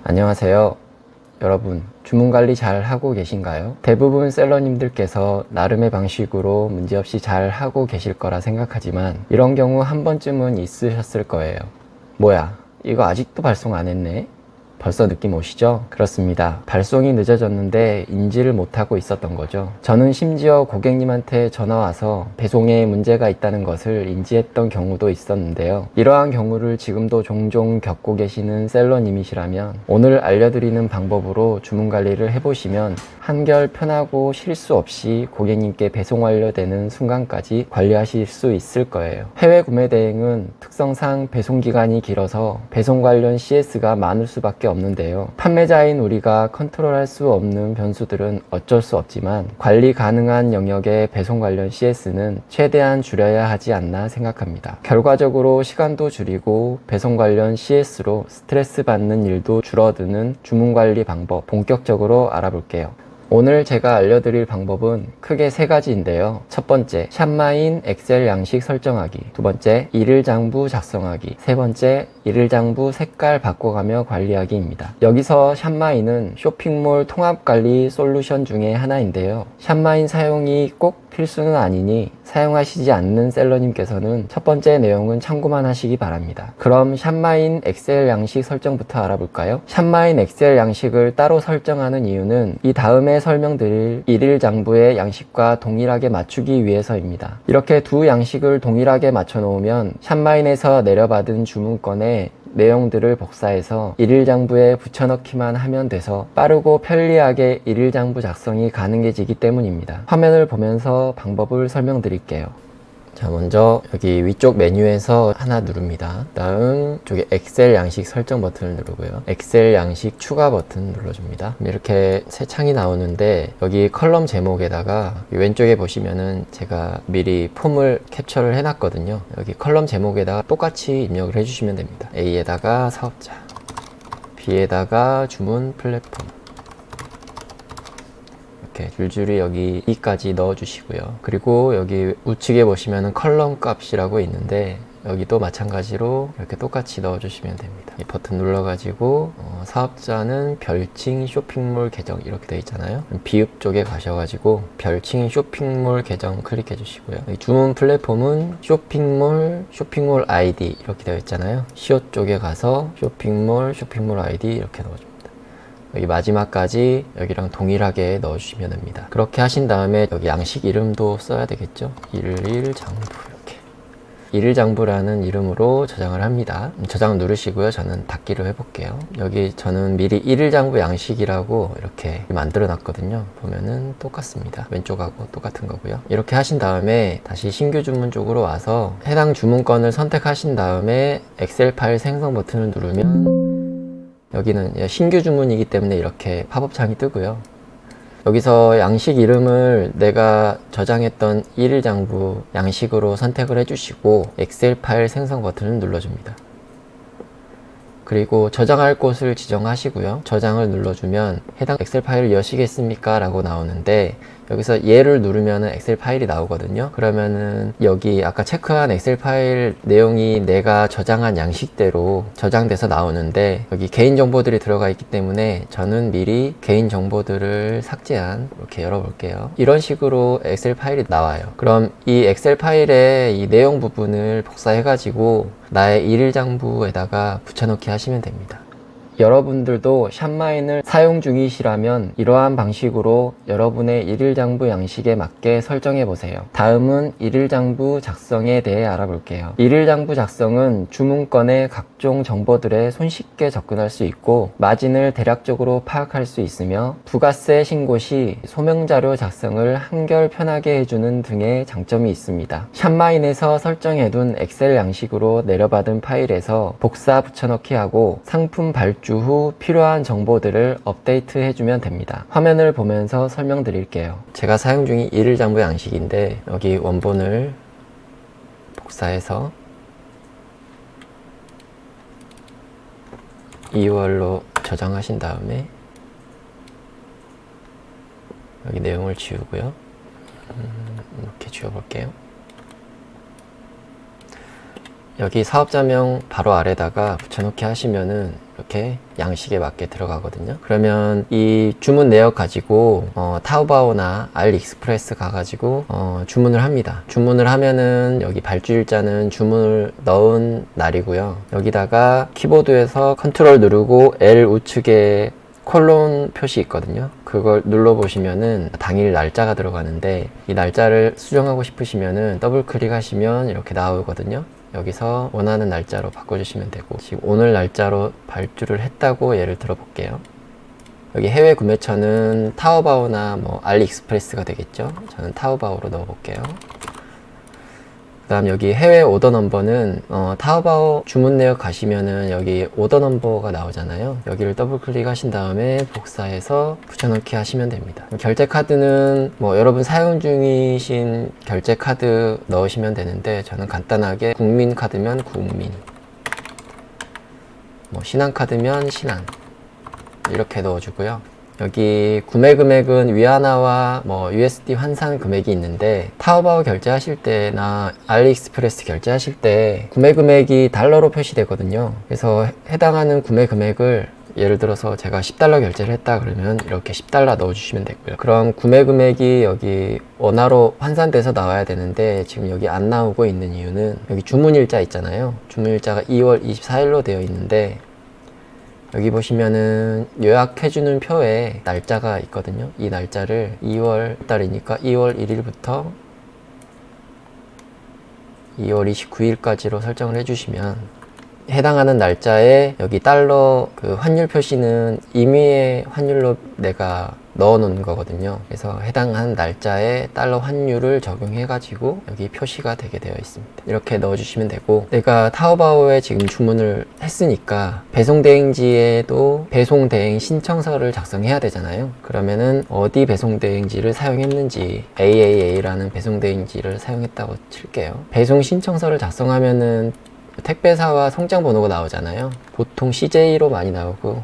안녕하세요. 여러분, 주문 관리 잘 하고 계신가요? 대부분 셀러님들께서 나름의 방식으로 문제없이 잘 하고 계실 거라 생각하지만 이런 경우 한 번쯤은 있으셨을 거예요. 뭐야, 이거 아직도 발송 안 했네? 벌써 느낌 오시죠? 그렇습니다. 발송이 늦어졌는데 인지를 못하고 있었던 거죠. 저는 심지어 고객님한테 전화와서 배송에 문제가 있다는 것을 인지했던 경우도 있었는데요. 이러한 경우를 지금도 종종 겪고 계시는 셀러님이시라면 오늘 알려드리는 방법으로 주문 관리를 해보시면 한결 편하고 실수 없이 고객님께 배송 완료되는 순간까지 관리하실 수 있을 거예요. 해외 구매 대행은 특성상 배송 기간이 길어서 배송 관련 CS가 많을 수밖에 없는데요. 판매자인 우리가 컨트롤할 수 없는 변수들은 어쩔 수 없지만 관리 가능한 영역의 배송 관련 CS는 최대한 줄여야 하지 않나 생각합니다. 결과적으로 시간도 줄이고 배송 관련 CS로 스트레스 받는 일도 줄어드는 주문 관리 방법 본격적으로 알아볼게요. 오늘 제가 알려드릴 방법은 크게 세 가지인데요. 첫 번째, 샵마인 엑셀 양식 설정하기. 두 번째, 일일 장부 작성하기. 세 번째, 일일 장부 색깔 바꿔가며 관리하기입니다. 여기서 샵마인은 쇼핑몰 통합관리 솔루션 중에 하나인데요. 샵마인 사용이 꼭 필수는 아니니 사용하시지 않는 셀러님께서는 첫 번째 내용은 참고만 하시기 바랍니다. 그럼 샵마인 엑셀 양식 설정부터 알아볼까요? 샵마인 엑셀 양식을 따로 설정하는 이유는 이 다음에 설명드릴 일일 장부의 양식과 동일하게 맞추기 위해서입니다. 이렇게 두 양식을 동일하게 맞춰 놓으면 샵마인에서 내려받은 주문건에 내용들을 복사해서 일일장부에 붙여넣기만 하면 돼서 빠르고 편리하게 일일장부 작성이 가능해지기 때문입니다. 화면을 보면서 방법을 설명드릴게요. 자, 먼저 여기 위쪽 메뉴에서 하나 누릅니다. 다음 쪽에 엑셀 양식 설정 버튼을 누르고요. 엑셀 양식 추가 버튼 눌러줍니다. 이렇게 새 창이 나오는데 여기 컬럼 제목에다가 왼쪽에 보시면은 제가 미리 폼을 캡처를 해놨거든요. 여기 컬럼 제목에다가 똑같이 입력을 해주시면 됩니다. A에다가 사업자, B에다가 주문 플랫폼, 이렇게 줄줄이 여기 2까지 넣어 주시고요. 그리고 여기 우측에 보시면은 컬럼 값이라고 있는데 여기도 마찬가지로 이렇게 똑같이 넣어 주시면 됩니다. 이 버튼 눌러 가지고 사업자는 별칭 쇼핑몰 계정 이렇게 되어 있잖아요. 비읍 쪽에 가셔가지고 별칭 쇼핑몰 계정 클릭해 주시고요. 주문 플랫폼은 쇼핑몰 아이디 이렇게 되어 있잖아요. 시옷 쪽에 가서 쇼핑몰 아이디 이렇게 넣어줍니다. 여기 마지막까지 여기랑 동일하게 넣어주시면 됩니다. 그렇게 하신 다음에 여기 양식 이름도 써야 되겠죠. 일일장부 이렇게 일일장부라는 이름으로 저장을 합니다. 저장 누르시고요. 저는 닫기로 해볼게요. 여기 저는 미리 일일장부 양식이라고 이렇게 만들어 놨거든요. 보면은 똑같습니다. 왼쪽하고 똑같은 거고요. 이렇게 하신 다음에 다시 신규 주문 쪽으로 와서 해당 주문건을 선택하신 다음에 엑셀 파일 생성 버튼을 누르면 여기는 신규 주문이기 때문에 이렇게 팝업창이 뜨고요. 여기서 양식 이름을 내가 저장했던 일일장부 양식으로 선택을 해주시고 엑셀 파일 생성 버튼을 눌러줍니다. 그리고 저장할 곳을 지정하시고요. 저장을 눌러주면 해당 엑셀 파일을 여시겠습니까? 라고 나오는데 여기서 얘를 누르면 엑셀 파일이 나오거든요. 그러면은 여기 아까 체크한 엑셀 파일 내용이 내가 저장한 양식대로 저장돼서 나오는데 여기 개인정보들이 들어가 있기 때문에 저는 미리 개인정보들을 삭제한 이렇게 열어볼게요. 이런 식으로 엑셀 파일이 나와요. 그럼 이 엑셀 파일의 이 내용 부분을 복사해가지고 나의 일일장부에다가 붙여넣기 하시면 됩니다. 여러분들도 샵마인을 사용 중이시라면 이러한 방식으로 여러분의 일일장부 양식에 맞게 설정해 보세요. 다음은 일일장부 작성에 대해 알아볼게요. 일일장부 작성은 주문건의 각종 정보들에 손쉽게 접근할 수 있고 마진을 대략적으로 파악할 수 있으며 부가세 신고 시 소명자료 작성을 한결 편하게 해주는 등의 장점이 있습니다. 샵마인에서 설정해둔 엑셀 양식으로 내려받은 파일에서 복사 붙여넣기 하고 상품 발주 후 필요한 정보들을 업데이트 해주면 됩니다. 화면을 보면서 설명드릴게요. 제가 사용 중인 일일장부 양식인데 여기 원본을 복사해서 2월로 저장하신 다음에 여기 내용을 지우고요. 이렇게 지워볼게요. 여기 사업자명 바로 아래다가 붙여넣기 하시면은 이렇게 양식에 맞게 들어가거든요. 그러면 이 주문 내역 가지고 타오바오나 알리익스프레스 가가지고 주문을 합니다. 주문을 하면은 여기 발주일자는 주문을 넣은 날이고요. 여기다가 키보드에서 컨트롤 누르고 L 우측에 콜론 표시 있거든요. 그걸 눌러보시면은 당일 날짜가 들어가는데, 이 날짜를 수정하고 싶으시면은 더블 클릭하시면 이렇게 나오거든요. 여기서 원하는 날짜로 바꿔주시면 되고, 지금 오늘 날짜로 발주를 했다고 예를 들어 볼게요. 여기 해외 구매처는 타오바오나 뭐 알리익스프레스가 되겠죠. 저는 타오바오로 넣어 볼게요. 그 다음 여기 해외 오더 넘버는 타오바오 주문 내역 가시면은 여기 오더 넘버가 나오잖아요. 여기를 더블 클릭하신 다음에 복사해서 붙여넣기 하시면 됩니다. 결제 카드는 뭐 여러분 사용 중이신 결제 카드 넣으시면 되는데, 저는 간단하게 국민 카드면 국민, 뭐 신한 카드면 신한 이렇게 넣어주고요. 여기 구매 금액은 위안화와 뭐 USD 환산 금액이 있는데, 타오바오 결제하실 때나 알리익스프레스 결제하실 때 구매 금액이 달러로 표시되거든요. 그래서 해당하는 구매 금액을, 예를 들어서 제가 10달러 결제를 했다 그러면 이렇게 10달러 넣어주시면 되고요. 그럼 구매 금액이 여기 원화로 환산돼서 나와야 되는데, 지금 여기 안 나오고 있는 이유는 여기 주문일자 있잖아요. 주문일자가 2월 24일로 되어 있는데, 여기 보시면은 요약해주는 표에 날짜가 있거든요. 이 날짜를 2월 달이니까 2월 1일부터 2월 29일까지로 설정을 해주시면, 해당하는 날짜에 여기 달러 그 환율 표시는 임의의 환율로 내가 넣어 놓은 거거든요. 그래서 해당하는 날짜에 달러 환율을 적용해 가지고 여기 표시가 되게 되어 있습니다. 이렇게 넣어 주시면 되고, 내가 타오바오에 지금 주문을 했으니까 배송 대행지에도 배송 대행 신청서를 작성해야 되잖아요. 그러면은 어디 배송 대행지를 사용했는지, AAA라는 배송 대행지를 사용했다고 칠게요. 배송 신청서를 작성하면은 택배사와 송장 번호가 나오잖아요. 보통 CJ로 많이 나오고,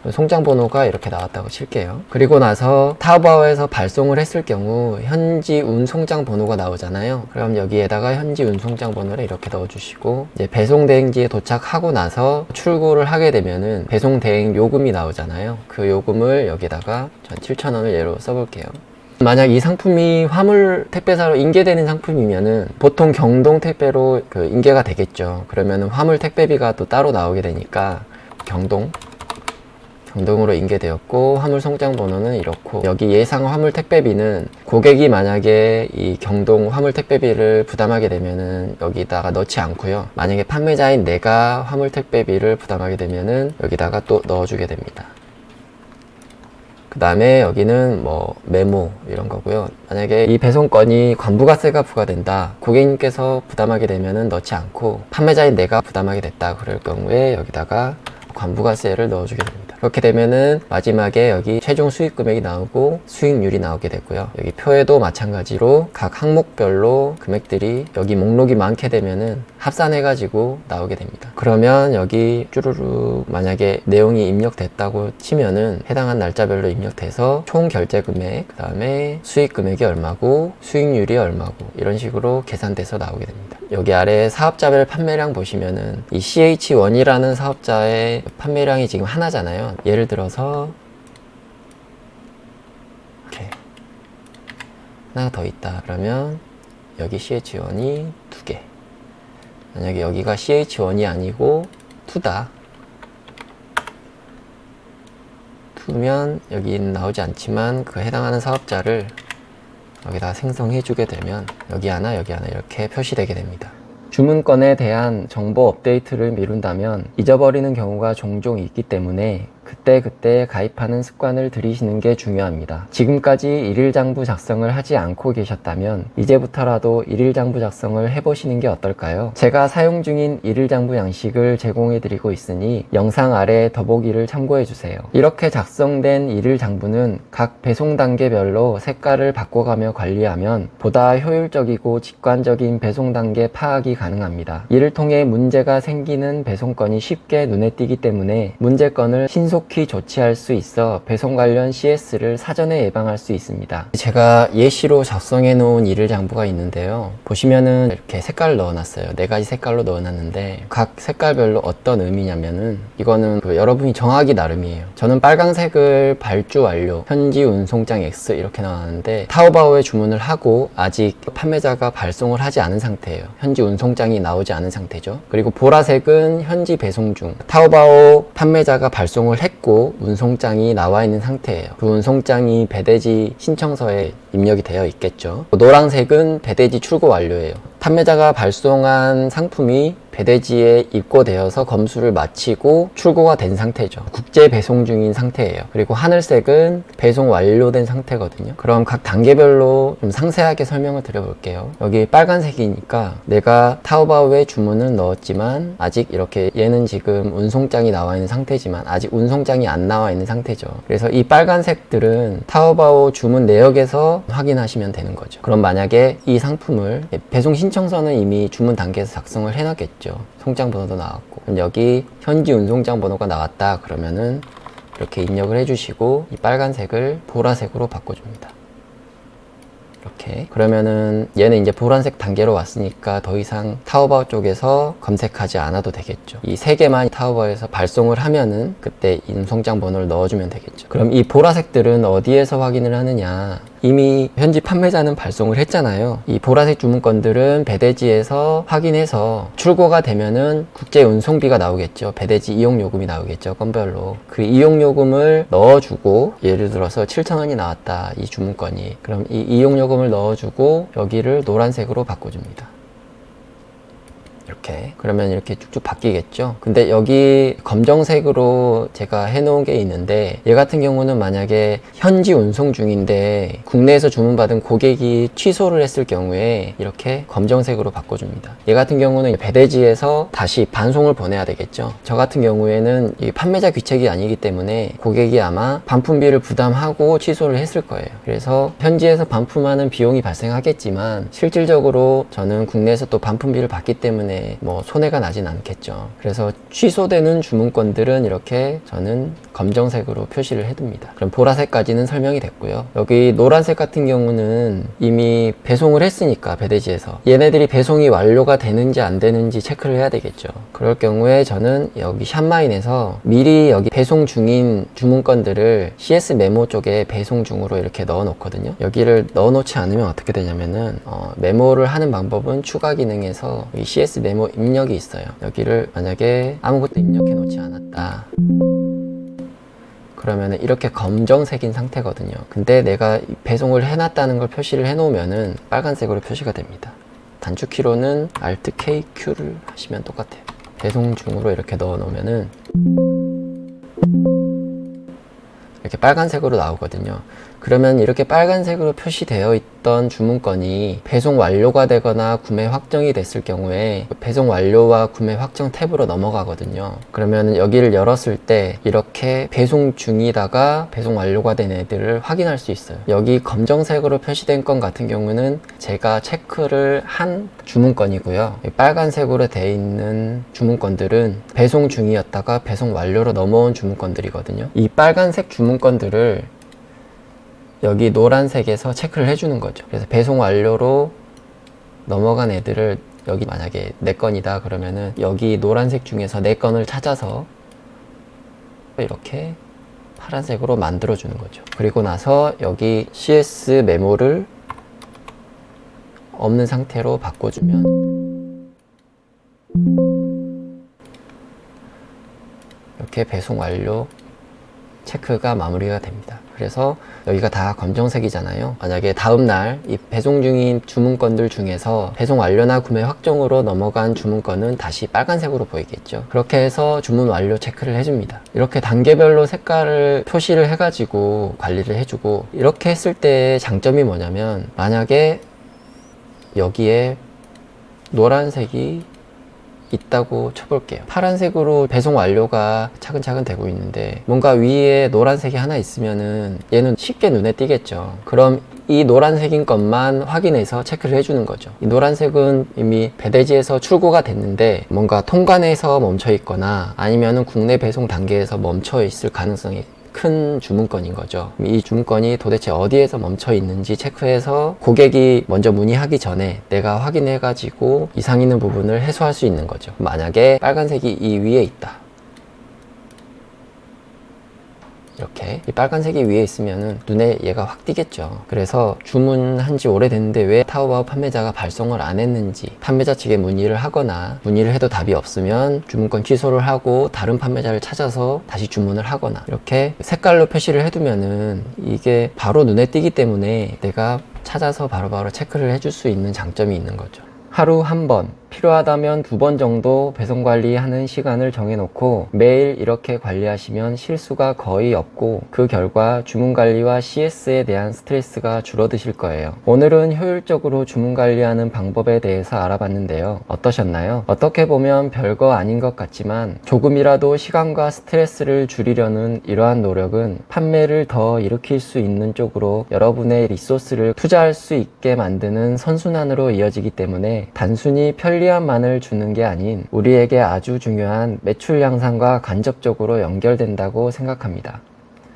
송장 번호가 이렇게 나왔다고 칠게요. 그리고 나서 타오바오에서 발송을 했을 경우 현지 운송장 번호가 나오잖아요. 그럼 여기에다가 현지 운송장 번호를 이렇게 넣어주시고, 이제 배송 대행지에 도착하고 나서 출고를 하게 되면은 배송 대행 요금이 나오잖아요. 그 요금을 여기다가 전 7,000원을 예로 써볼게요. 만약 이 상품이 화물 택배사로 인계되는 상품이면은 보통 경동 택배로 그 인계가 되겠죠. 그러면은 화물 택배비가 또 따로 나오게 되니까 경동으로 인계되었고, 화물 송장 번호는 이렇고, 여기 예상 화물 택배비는 고객이 만약에 이 경동 화물 택배비를 부담하게 되면은 여기다가 넣지 않고요. 만약에 판매자인 내가 화물 택배비를 부담하게 되면은 여기다가 또 넣어주게 됩니다. 그 다음에 여기는 뭐 메모 이런 거고요. 만약에 이 배송건이 관부가세가 부과된다, 고객님께서 부담하게 되면은 넣지 않고 판매자인 내가 부담하게 됐다 그럴 경우에 여기다가 관부가세를 넣어주게 됩니다. 그렇게 되면은 마지막에 여기 최종 수익 금액이 나오고 수익률이 나오게 되고요. 여기 표에도 마찬가지로 각 항목별로 금액들이 여기 목록이 많게 되면은 합산해 가지고 나오게 됩니다. 그러면 여기 쭈루루 만약에 내용이 입력됐다고 치면은 해당한 날짜별로 입력돼서 총 결제 금액, 그 다음에 수익 금액이 얼마고 수익률이 얼마고 이런 식으로 계산돼서 나오게 됩니다. 여기 아래 사업자별 판매량 보시면은 이 CH1이라는 사업자의 판매량이 지금 하나잖아요. 예를 들어서 이렇게 하나가 더 있다 그러면 여기 CH1이 2개, 만약에 여기가 CH1이 아니고 2다, 2면 여기는 나오지 않지만 그 해당하는 사업자를 여기다 생성해 주게 되면 여기 하나 여기 하나 이렇게 표시되게 됩니다. 주문건에 대한 정보 업데이트를 미룬다면 잊어버리는 경우가 종종 있기 때문에 그때 가입하는 습관을 들이시는 게 중요합니다. 지금까지 일일장부 작성을 하지 않고 계셨다면 이제부터라도 일일장부 작성을 해보시는 게 어떨까요? 제가 사용 중인 일일장부 양식을 제공해드리고 있으니 영상 아래 더보기를 참고해주세요. 이렇게 작성된 일일장부는 각 배송 단계별로 색깔을 바꿔가며 관리하면 보다 효율적이고 직관적인 배송 단계 파악이 가능합니다. 이를 통해 문제가 생기는 배송건이 쉽게 눈에 띄기 때문에 문제건을 신속 신속히 조치할 수 있어 배송 관련 CS를 사전에 예방할 수 있습니다. 제가 예시로 작성해 놓은 일일 장부가 있는데요. 보시면은 이렇게 색깔을 넣어놨어요. 4가지 색깔로 넣어놨는데 각 색깔별로 어떤 의미냐면은 이거는 여러분이 정하기 나름이에요. 저는 빨간색을 발주 완료, 현지 운송장 X 이렇게 나왔는데 타오바오에 주문을 하고 아직 판매자가 발송을 하지 않은 상태예요. 현지 운송장이 나오지 않은 상태죠. 그리고 보라색은 현지 배송 중, 타오바오 판매자가 발송을 했고 운송장이 나와 있는 상태예요. 그 운송장이 배대지 신청서에 입력이 되어 있겠죠. 노란색은 배대지 출고 완료예요. 판매자가 발송한 상품이 배대지에 입고되어서 검수를 마치고 출고가 된 상태죠. 국제 배송 중인 상태예요. 그리고 하늘색은 배송 완료된 상태거든요. 그럼 각 단계별로 좀 상세하게 설명을 드려볼게요. 여기 빨간색이니까 내가 타오바오에 주문은 넣었지만 아직 이렇게 얘는 지금 운송장이 나와 있는 상태지만 아직 운송장이 안 나와 있는 상태죠. 그래서 이 빨간색들은 타오바오 주문 내역에서 확인하시면 되는 거죠. 그럼 만약에 이 상품을 배송 신청서는 이미 주문 단계에서 작성을 해놨겠죠. 송장 번호도 나왔고, 그럼 여기 현지 운송장 번호가 나왔다 그러면은 이렇게 입력을 해주시고 이 빨간색을 보라색으로 바꿔줍니다. 이렇게. 그러면은 얘는 이제 보라색 단계로 왔으니까 더 이상 타오바오 쪽에서 검색하지 않아도 되겠죠. 이 3개만 타오바오에서 발송을 하면은 그때 운송장 번호를 넣어주면 되겠죠. 그럼 이 보라색들은 어디에서 확인을 하느냐? 이미 현지 판매자는 발송을 했잖아요. 이 보라색 주문건들은 배대지에서 확인해서 출고가 되면은 국제 운송비가 나오겠죠. 배대지 이용요금이 나오겠죠. 건별로. 그 이용요금을 넣어주고, 예를 들어서 7,000원이 나왔다. 이 주문건이. 그럼 이 이용요금을 넣어주고 여기를 노란색으로 바꿔줍니다. 이렇게. 그러면 이렇게 쭉쭉 바뀌겠죠. 근데 여기 검정색으로 제가 해놓은 게 있는데, 얘 같은 경우는 만약에 현지 운송 중인데 국내에서 주문받은 고객이 취소를 했을 경우에 이렇게 검정색으로 바꿔줍니다. 얘 같은 경우는 배대지에서 다시 반송을 보내야 되겠죠. 저 같은 경우에는 이 판매자 귀책이 아니기 때문에 고객이 아마 반품비를 부담하고 취소를 했을 거예요. 그래서 현지에서 반품하는 비용이 발생하겠지만 실질적으로 저는 국내에서 또 반품비를 받기 때문에 뭐 손해가 나진 않겠죠. 그래서 취소되는 주문건들은 이렇게 저는 검정색으로 표시를 해둡니다. 그럼 보라색까지는 설명이 됐고요. 여기 노란색 같은 경우는 이미 배송을 했으니까 배대지에서 얘네들이 배송이 완료가 되는지 안 되는지 체크를 해야 되겠죠. 그럴 경우에 저는 여기 샵마인에서 미리 여기 배송 중인 주문건들을 CS 메모 쪽에 배송 중으로 이렇게 넣어 놓거든요. 여기를 넣어 놓지 않으면 어떻게 되냐면은 메모를 하는 방법은 추가 기능에서 이 CS 메모 입력이 있어요. 여기를 만약에 아무것도 입력해 놓지 않았다 그러면 이렇게 검정색인 상태거든요. 근데 내가 배송을 해놨다는 걸 표시를 해놓으면은 빨간색으로 표시가 됩니다. 단축키로는 Alt KQ를 하시면 똑같아요. 배송 중으로 이렇게 넣어 놓으면은 이렇게 빨간색으로 나오거든요. 그러면 이렇게 빨간색으로 표시되어 있던 주문건이 배송 완료가 되거나 구매 확정이 됐을 경우에 배송 완료와 구매 확정 탭으로 넘어가거든요. 그러면 여기를 열었을 때 이렇게 배송 중이다가 배송 완료가 된 애들을 확인할 수 있어요. 여기 검정색으로 표시된 건 같은 경우는 제가 체크를 한 주문건이고요. 빨간색으로 되어 있는 주문건들은 배송 중이었다가 배송 완료로 넘어온 주문건들이거든요. 이 빨간색 주문건들을 여기 노란색에서 체크를 해주는 거죠. 그래서 배송 완료로 넘어간 애들을 여기 만약에 4건이다 그러면은 여기 노란색 중에서 4건을 찾아서 이렇게 파란색으로 만들어 주는 거죠. 그리고 나서 여기 CS 메모를 없는 상태로 바꿔주면 이렇게 배송 완료 체크가 마무리가 됩니다. 그래서 여기가 다 검정색이잖아요. 만약에 다음날 이 배송 중인 주문건들 중에서 배송 완료나 구매 확정으로 넘어간 주문건은 다시 빨간색으로 보이겠죠. 그렇게 해서 주문 완료 체크를 해줍니다. 이렇게 단계별로 색깔을 표시를 해가지고 관리를 해주고, 이렇게 했을 때 장점이 뭐냐면 만약에 여기에 노란색이 있다고 쳐볼게요. 파란색으로 배송 완료가 차근차근 되고 있는데 뭔가 위에 노란색이 하나 있으면은 얘는 쉽게 눈에 띄겠죠. 그럼 이 노란색인 것만 확인해서 체크를 해주는 거죠. 이 노란색은 이미 배대지에서 출고가 됐는데 뭔가 통관에서 멈춰 있거나 아니면은 국내 배송 단계에서 멈춰 있을 가능성이 큰 주문건인 거죠. 이 주문건이 도대체 어디에서 멈춰 있는지 체크해서 고객이 먼저 문의하기 전에 내가 확인해 가지고 이상 있는 부분을 해소할 수 있는 거죠. 만약에 빨간색이 이 위에 있다, 이렇게 이 빨간색이 위에 있으면은 눈에 얘가 확 띄겠죠. 그래서 주문한 지 오래됐는데 왜 타오바오 판매자가 발송을 안 했는지 판매자 측에 문의를 하거나, 문의를 해도 답이 없으면 주문권 취소를 하고 다른 판매자를 찾아서 다시 주문을 하거나, 이렇게 색깔로 표시를 해두면은 이게 바로 눈에 띄기 때문에 내가 찾아서 바로바로 체크를 해줄 수 있는 장점이 있는 거죠. 하루 한 번, 필요하다면 2번 정도 배송 관리하는 시간을 정해놓고 매일 이렇게 관리하시면 실수가 거의 없고 그 결과 주문 관리와 CS에 대한 스트레스가 줄어드실 거예요. 오늘은 효율적으로 주문 관리하는 방법에 대해서 알아봤는데요. 어떠셨나요? 어떻게 보면 별거 아닌 것 같지만 조금이라도 시간과 스트레스를 줄이려는 이러한 노력은 판매를 더 일으킬 수 있는 쪽으로 여러분의 리소스를 투자할 수 있게 만드는 선순환으로 이어지기 때문에 단순히 편리함만을 주는 게 아닌 우리에게 아주 중요한 매출 향상과 간접적으로 연결된다고 생각합니다.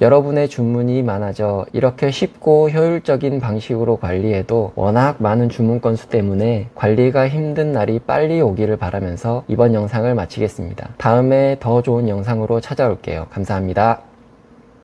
여러분의 주문이 많아져 이렇게 쉽고 효율적인 방식으로 관리해도 워낙 많은 주문 건수 때문에 관리가 힘든 날이 빨리 오기를 바라면서 이번 영상을 마치겠습니다. 다음에 더 좋은 영상으로 찾아올게요. 감사합니다.